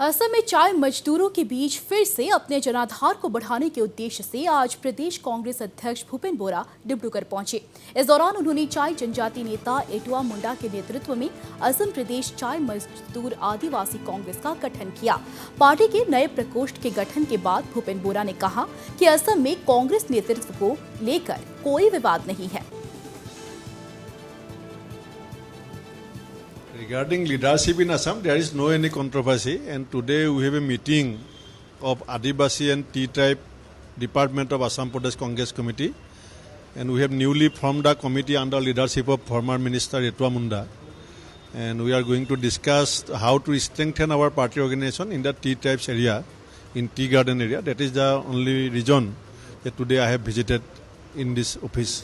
असम में चाय मजदूरों के बीच फिर से अपने जनाधार को बढ़ाने के उद्देश्य से आज प्रदेश कांग्रेस अध्यक्ष भूपेन बोरा डिब्रूगढ़ पहुंचे। इस दौरान उन्होंने चाय जनजाति नेता एटुआ मुंडा के नेतृत्व में असम प्रदेश चाय मजदूर आदिवासी कांग्रेस का गठन किया। पार्टी के नए प्रकोष्ठ के गठन के बाद भूपेन बोरा ने कहा कि असम में कांग्रेस नेतृत्व को लेकर कोई विवाद नहीं है। Regarding leadership in Assam, there is no any controversy, and today we have a meeting of Adivasi and T-Tribe Department of Assam Pradesh Congress Committee, and we have newly formed a committee under leadership of former Minister Etua Munda, and we are going to discuss how to strengthen our party organization in the T-Tribes area, in Tea Garden area. That is the only reason that today I have visited in this office.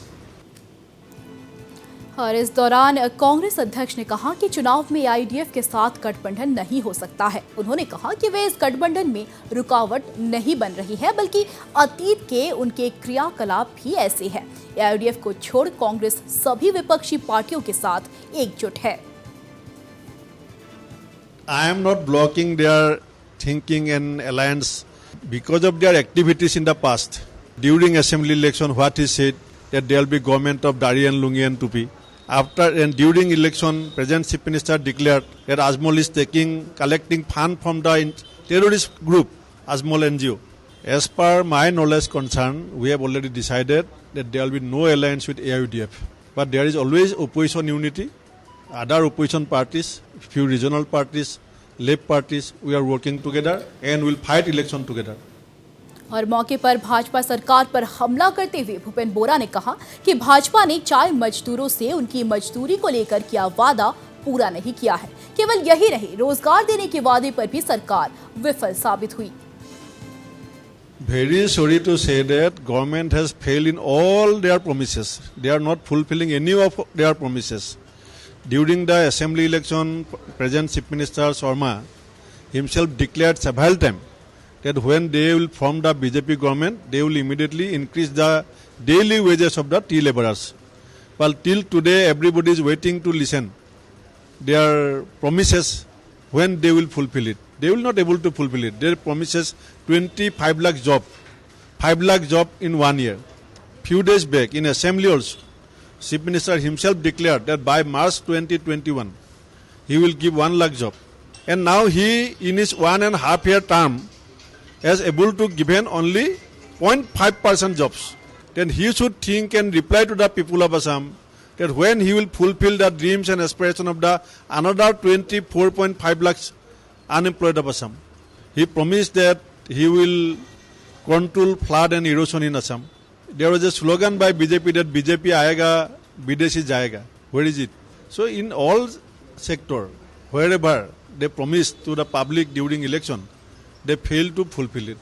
और इस दौरान कांग्रेस अध्यक्ष ने कहा कि चुनाव में IDF के साथ गठबंधन नहीं हो सकता है। उन्होंने कहा कि वे इस गठबंधन में रुकावट नहीं बन रही है, बल्कि अतीत के उनके क्रियाकलाप भी ऐसे हैं। आईडीएफ को छोड़ कांग्रेस सभी विपक्षी पार्टियों के साथ एकजुट है। I am not blocking their thinking and alliance because of their activities in the past. During assembly election, what is said that there will be government of Dari and Lungi and Tupi. After and during election, President Chief Minister declared that Azmol is collecting fund from the terrorist group, Azmol NGO. As per my knowledge concern, we have already decided that there will be no alliance with AIUDF. But there is always opposition unity. Other opposition parties, few regional parties, left parties, we are working together and will fight election together. और मौके पर भाजपा सरकार पर हमला करते हुए भूपेन बोरा ने कहा कि भाजपा ने चाय मजदूरों से उनकी मजदूरी को लेकर किया वादा पूरा नहीं किया है। केवल यही नहीं, रोजगार देने के वादे पर भी सरकार विफल साबित हुई। Very sorry to say that government has failed in all their promises. They are not fulfilling any of their promises. During the assembly election, President Chief Minister Sharma himself declared several times that when they will form the BJP government, they will immediately increase the daily wages of the tea laborers. Well, till today, everybody is waiting to listen their promises when they will fulfill it. They will not able to fulfill it. Their promises 25 lakh job, 5 lakh job in 1 year. Few days back in assembly also, Chief Minister himself declared that by March 2021, he will give 1 lakh job. And now he, in his 1.5 year term, is able to give only 0.5% jobs. Then he should think and reply to the people of Assam that when he will fulfill the dreams and aspirations of the another 24.5 lakhs unemployed of Assam. He promised that he will control flood and erosion in Assam. There was a slogan by BJP that BJP aayega, Bideshi jayega. Where is it? So in all sector, wherever they promised to the public during election, they failed to fulfill it.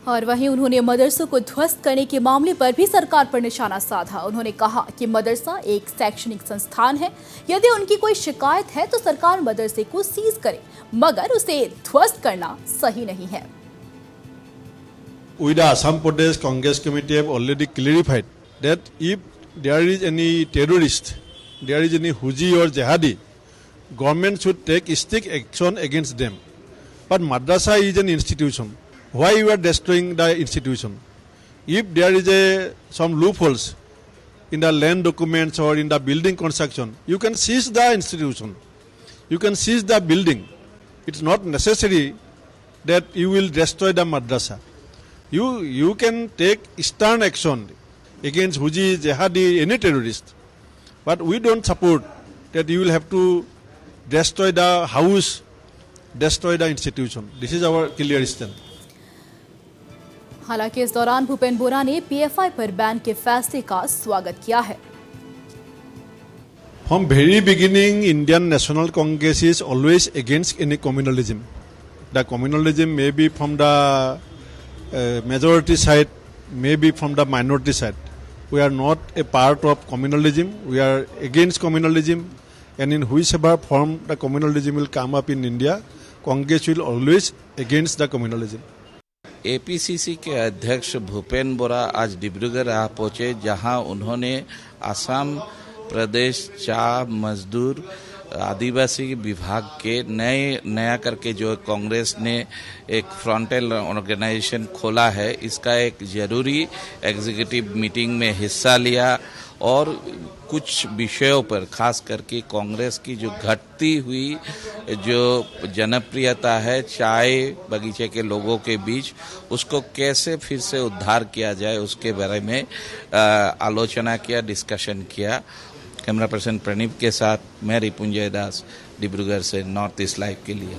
और वहीं उन्होंने मदरसों को ध्वस्त करने के मामले पर भी सरकार पर निशाना साधा। उन्होंने कहा कि मदरसा एक शैक्षणिक संस्थान है, यदि उनकी कोई शिकायत है तो सरकार मदरसे को सीज करे, मगर उसे ध्वस्त करना सही नहीं है। With the Assam Pradesh Congress Committee have already clarified that if there is any terrorist, there is any Huji or Jihadi, government should take strict action against them. But madrasa is an institution. Why you are destroying the institution? If there is some loopholes in the land documents or in the building construction, you can seize the institution. You can seize the building. It's not necessary that you will destroy the madrasa. You can take stern action against Huji, Jihadi, any terrorist. But we don't support that you will have to destroy the house, destroy the institution. This is our clear stand. हालांकि इस दौरान भूपेन बोरा ने PFI पर ban के फैसले का स्वागत किया है। From very beginning, Indian National Congress is always against any communalism. The communalism may be from the majority side, may be from the minority side. We are not a part of communalism. We are against communalism, and in whichever form the communalism will come up in India, Congress will always against the communalism. APCC के अध्यक्ष भूपेन बोरा आज डिब्रूगढ़ आ पहुंचे, जहां उन्होंने असम प्रदेश चा मजदूर आदिवासी विभाग के नया करके जो कांग्रेस ने एक फ्रंटल ऑर्गेनाइजेशन खोला है, इसका एक जरूरी एग्जीक्यूटिव मीटिंग में हिस्सा लिया और कुछ विषयों पर खास करके कांग्रेस की जो घटती हुई जो जनप्रियता है चाय बगीचे के लोगों के बीच, उसको कैसे फिर से उद्धार किया जाए उसके बारे में आलोचना किया, डिस्कशन किया। कैमरा पर्सन प्रणीप के साथ मैं रिपुंजय दास, डिब्रूगढ़ से नॉर्थ ईस्ट लाइव के लिए।